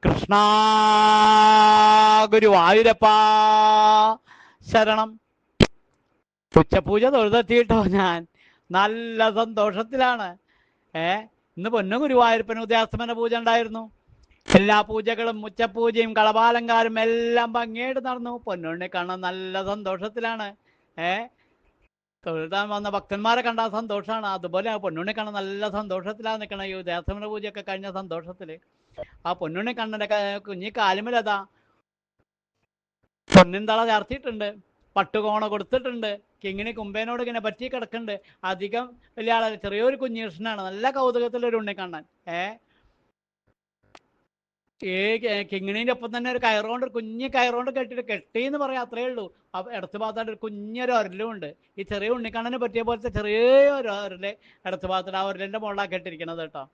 കൃഷ്ണ ഗുരുവായൂരപ്പാ ശരണം. ഉച്ചപൂജ തൊഴുതെത്തിയിട്ടോ ഞാൻ നല്ല സന്തോഷത്തിലാണ്. ഇന്ന് പൊന്നും ഗുരുവായൂരപ്പന് ഉദയാസ്തമന പൂജ ഉണ്ടായിരുന്നു. എല്ലാ പൂജകളും ഉച്ചപൂജയും കളഭാലങ്കാരും എല്ലാം ഭംഗിയായിട്ട് നടന്നു. പൊന്നുണ്ണി കാണാൻ നല്ല സന്തോഷത്തിലാണ്. തൊഴുതാൻ വന്ന ഭക്തന്മാരെ കണ്ടാൽ സന്തോഷമാണ്. അതുപോലെ പൊന്നുണ്ണി കാണാൻ നല്ല സന്തോഷത്തിലാണ് നിൽക്കണം. ഈ ഉദയാസ്തമന പൂജയൊക്കെ കഴിഞ്ഞ സന്തോഷത്തില് ആ പൊന്നുണ്ണി കണ്ണന്റെ കുഞ്ഞി കാലുമലതാ പൊന്നിന്തള ചാർത്തിയിട്ടുണ്ട്, പട്ടുകോണ കൊടുത്തിട്ടുണ്ട്, കിങ്ങിണി കുമ്പേനോട് ഇങ്ങനെ പറ്റി കിടക്കുന്നുണ്ട്. അധികം വലിയ ആളല്ല, ചെറിയൊരു കുഞ്ഞീഷ്ണനാണ്. നല്ല കൗതുകത്തിലൊരു ഉണ്ണിക്കണ്ണൻ. കിങ്ങിണീൻ്റെ ഒപ്പം തന്നെ ഒരു കയറുകൊണ്ട്, കുഞ്ഞി കയറുകൊണ്ട് കെട്ടിയെന്ന് പറയാം, അത്രയേ ഉള്ളൂ. ഇടത്ത് ഭാഗത്തായിട്ട് ഒരു കുഞ്ഞൊരു ഒരലും ഉണ്ട്. ഈ ചെറിയ ഉണ്ണിക്കണ്ണന് പറ്റിയ പോലത്തെ ചെറിയൊരു ഒരല് ഇടത്ത് ഭാഗത്ത് ആ ഒരലിൻ്റെ മുകളിലാക്കി ഇട്ടിരിക്കണത് കേട്ടോ.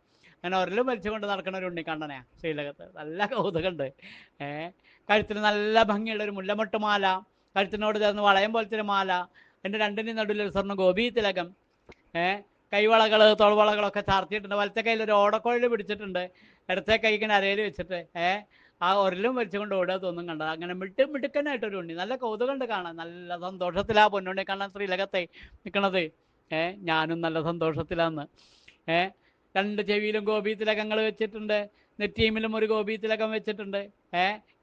അങ്ങനെ ഒരലും വലിച്ചുകൊണ്ട് നടക്കുന്ന ഒരു ഉണ്ണിക്കണ്ണനെയാണ് ശ്രീലകത്ത്. നല്ല കൗതുകമുണ്ട്. കഴുത്തിന് നല്ല ഭംഗിയുള്ള ഒരു മുല്ലമൊട്ടുമാല, കഴുത്തിനോട് ചേർന്ന് വളയം പോലത്തെ ഒരു മാല, എൻ്റെ രണ്ടിനും നടുവിലൊരു സ്വർണ്ണ ഗോപി തിലകം, കൈവളകൾ തോൾവളകളൊക്കെ ചാർത്തിയിട്ടുണ്ട്. വലത്തെ കയ്യിൽ ഒരു ഓടക്കുഴൽ പിടിച്ചിട്ടുണ്ട്, ഇടത്തെ കൈക്കിന് അരയിൽ വെച്ചിട്ട് ആ ഒരലും വലിച്ചുകൊണ്ട് ഓടുക തോന്നും കണ്ടത്. അങ്ങനെ മിടുക്കനായിട്ടൊരു ഉണ്ണി. നല്ല കൗതുകമുണ്ട് കാണാൻ. നല്ല സന്തോഷത്തിലാ പൊന്നുണ്ണി കാണാൻ ശ്രീലകത്തെ നിൽക്കണത്. ഞാനും നല്ല സന്തോഷത്തിലാന്ന്. രണ്ട് ചെവിയിലും ഗോപി തിലകങ്ങൾ വെച്ചിട്ടുണ്ട്, നെറ്റീമിലും ഒരു ഗോപി തിലകം വെച്ചിട്ടുണ്ട്.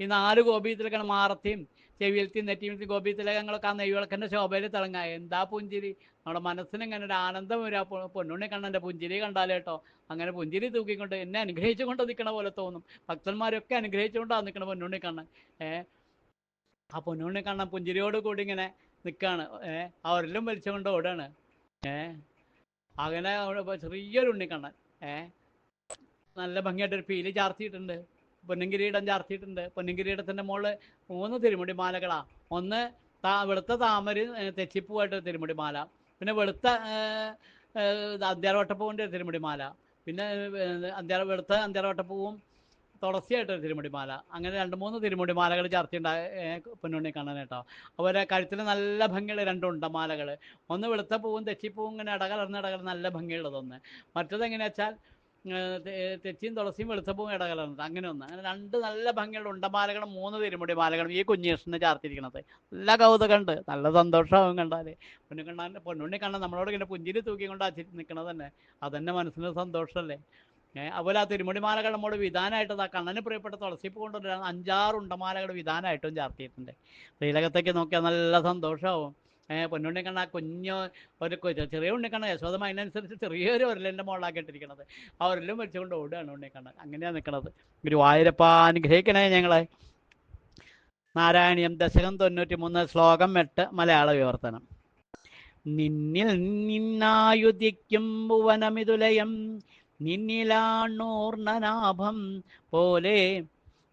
ഈ 4 ഗോപി തിലകം മാറത്തിയും ചെവിയിലത്തെയും നെറ്റീമിലത്തെയും ഗോപി തിലകങ്ങളൊക്കെ ആ നെയ്വിളക്കൻ്റെ ശോഭയിൽ തിളങ്ങുക. എന്താ പുഞ്ചിരി! നമ്മുടെ മനസ്സിന് ഇങ്ങനെ ഒരു ആനന്ദം വരും ആ പൊന്നുണ്ണി കണ്ണൻ്റെ പുഞ്ചിരി കണ്ടാലേ കേട്ടോ. അങ്ങനെ പുഞ്ചിരി തൂക്കിക്കൊണ്ട് എന്നെ അനുഗ്രഹിച്ചുകൊണ്ട് നിൽക്കണ പോലെ തോന്നും. ഭക്തന്മാരൊക്കെ അനുഗ്രഹിച്ചുകൊണ്ടാണ് നിൽക്കണ പൊന്നുണ്ണി കണ്ണൻ. ആ പൊന്നുണ്ണി കണ്ണൻ പുഞ്ചിരിയോട് കൂടി ഇങ്ങനെ നിൽക്കുകയാണ്. ആ ഒരലും വലിച്ചുകൊണ്ട് ഓടാണ്. അങ്ങനെ ചെറിയൊരു ഉണ്ണിക്കണ്ണൻ. നല്ല ഭംഗിയായിട്ടൊരു പീലി ചാർത്തിയിട്ടുണ്ട്, പൊന്നുകിരീടം ചാർത്തിയിട്ടുണ്ട്. പൊന്നുകിരീടത്തിൻ്റെ മുകളിൽ 3 തിരുമുടി മാലകളാ. ഒന്ന് വെളുത്ത താമര തെച്ചിപ്പൂവായിട്ട് തിരുമുടി മാല, പിന്നെ വെളുത്ത അന്ത്യാർവട്ടപ്പൂവിൻ്റെ തിരുമുടി മാല, പിന്നെ വെളുത്ത അന്ത്യാർവട്ടപ്പൂവും തുളസിയായിട്ടൊരു തിരുമുടി മാല. അങ്ങനെ 2-3 തിരുമുടി മാലകൾ ചാർത്തിയുണ്ടായ പൊന്നുണ്ണി കാണാൻ കേട്ടോ. അതുപോലെ കഴുത്തിൽ നല്ല ഭംഗിയുള്ള 2 ഉണ്ടമാലകൾ. ഒന്ന് വെളുത്ത പൂവും തെച്ചിപ്പൂവും ഇങ്ങനെ ഇടകലർന്ന് നല്ല ഭംഗിയുള്ളതൊന്ന്. മറ്റത് എങ്ങനെയാ വെച്ചാൽ തെച്ചിയും തുളസിയും വെളുത്തപ്പൂവും ഇടകലർന്നത്, അങ്ങനെ ഒന്ന്. അങ്ങനെ 2 നല്ല ഭംഗിയുള്ള ഉണ്ടമാലകളും 3 തിരുമുടി മാലകളും ഈ കുഞ്ഞീഷ്ണന് ചാർത്തിരിക്കണത്. നല്ല കൗതുകമുണ്ട്, നല്ല സന്തോഷമാവും കണ്ടാൽ. പൊന്നുണ്ണി കണ്ണൻ നമ്മളോട് ഇങ്ങനെ പുഞ്ചിരി തൂക്കിക്കൊണ്ട് നിൽക്കണത് തന്നെ അതന്നെ മനസ്സിന് സന്തോഷമല്ലേ. അതുപോലെ ആ തിരുമുടി മാലകൾ നമ്മുടെ വിധാനമായിട്ട് ആ കണ്ണന് പ്രിയപ്പെട്ട തുളസിപ്പൂ കൊണ്ടൊരു 5-6 ഉണ്ടമാലകൾ വിധാനമായിട്ടും ചാർത്തിയിട്ടുണ്ട്. ശ്രീലകത്തേക്ക് നോക്കിയാൽ നല്ല സന്തോഷമാവും. പൊന്നുണ്ണി കണ്ണ ഒരു ചെറിയ ഉണ്ണിക്കണ്ണ യശോദമ അതിനനുസരിച്ച് ചെറിയൊരു ഒരലിൻ്റെ മുകളിലാക്കിയിട്ടിരിക്കണത്. ആ ഒരലും വെച്ചുകൊണ്ട് ഓടുകയാണ് ഉണ്ണിക്കണ്ണൻ. അങ്ങനെയാണ് നിൽക്കണത്. ഗുരുവായൂരപ്പ അനുഗ്രഹിക്കണേ ഞങ്ങളെ. നാരായണീയം ദശകം 93 ശ്ലോകം 8 മലയാള വിവർത്തനം. നിന്നിൽ നിന്നായുദിക്കും ഭുവനമിതുലയം, നിന്നിലാണൂർണനാഭം പോലെ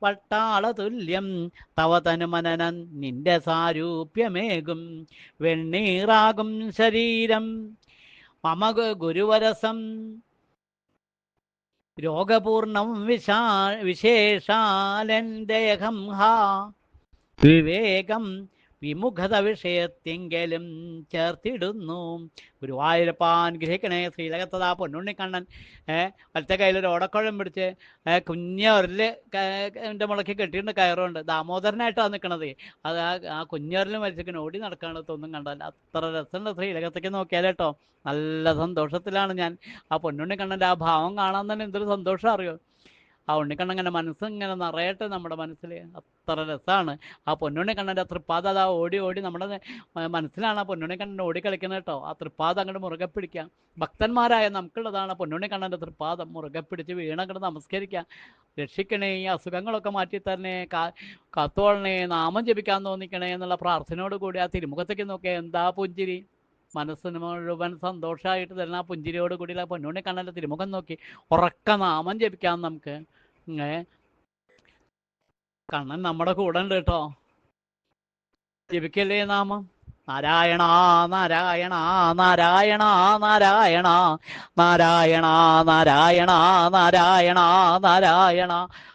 വട്ടാളതുല്യം തവ തനുമനനൻ നിന്റെ സാരൂപ്യമേകും വെണ്ണീറാകും ശരീരം മമ ഗുരുവരസം രോഗപൂർണം വിശേഷാലൻ ദേഹം ഹാ വിവേകം വിമുഖത വിഷയത്തെങ്കിലും ചേർത്തിടുന്നു. ഗുരുവായൂരപ്പ അനുഗ്രഹിക്കണേ. ശ്രീലകത്തതാ പൊന്നുണ്ണിക്കണ്ണൻ വലത്തെ കയ്യിലൊരു ഓടക്കുഴം പിടിച്ച് കുഞ്ഞ ഒരല് എൻ്റെ മുളയ്ക്ക് കെട്ടിയിട്ടുണ്ട്, കയറുണ്ട്. ദാമോദരനായിട്ടാണ് നിൽക്കണത്. അത് ആ കുഞ്ഞൊരലും വലിച്ചിങ്ങനെ ഓടി നടക്കുകയാണ് തോന്നും കണ്ടാൽ. അത്ര രസമുണ്ട് ശ്രീലകത്തേക്ക് നോക്കിയാൽ കേട്ടോ. നല്ല സന്തോഷത്തിലാണ് ഞാൻ. ആ പൊന്നുണ്ണിക്കണ്ണൻ്റെ ആ ഭാവം കാണാൻ തന്നെ എന്തൊരു സന്തോഷം അറിയോ. ആ ഉണ്ണിക്കണ്ണങ്ങനെ മനസ്സിങ്ങനെ നിറയട്ടെ നമ്മുടെ മനസ്സിൽ. അത്ര രസമാണ് ആ പൊന്നുണ്ണിക്കണ്ണൻ്റെ തൃപ്പാദം. അതാ ഓടി ഓടി നമ്മുടെ മനസ്സിലാണ് ആ പൊന്നുണ്ണിക്കണ്ണൻ ഓടി കളിക്കുന്നത് കേട്ടോ. ആ തൃപ്പാദം അങ്ങോട്ട് മുറുകെ പിടിക്കാം. ഭക്തന്മാരായ നമുക്കുള്ളതാണ് പൊന്നുണ്ണിക്കണ്ണൻ്റെ തൃപ്പാദം. മുറുകെ പിടിച്ച് വീണങ്ങോട്ട് നമസ്കരിക്കാം. രക്ഷിക്കണേ, ഈ അസുഖങ്ങളൊക്കെ മാറ്റി തന്നെ കാത്തോളണേ, നാമം ജപിക്കാൻ തോന്നിക്കണേ എന്നുള്ള പ്രാർത്ഥനയോട് കൂടി ആ തിരുമുഖത്തേക്ക് നോക്കിയാൽ എന്താ പുഞ്ചിരി. മനസ്സിന് മുഴുവൻ സന്തോഷമായിട്ട് തരുന്ന ആ പുഞ്ചിരിയോട് കൂടി ആ പൊന്നുണ്ണിക്കണ്ണൻ്റെ തിരുമുഖം നോക്കി ഉറക്ക നാമം ജപിക്കാം നമുക്ക്. കണ്ണൻ നമ്മുടെ കൂടെ ഉണ്ട് കേട്ടോ. ജപിക്കല്ലേ നാമം. നാരായണ നാരായണ നാരായണ നാരായണ നാരായണ നാരായണ നാരായണ നാരായണ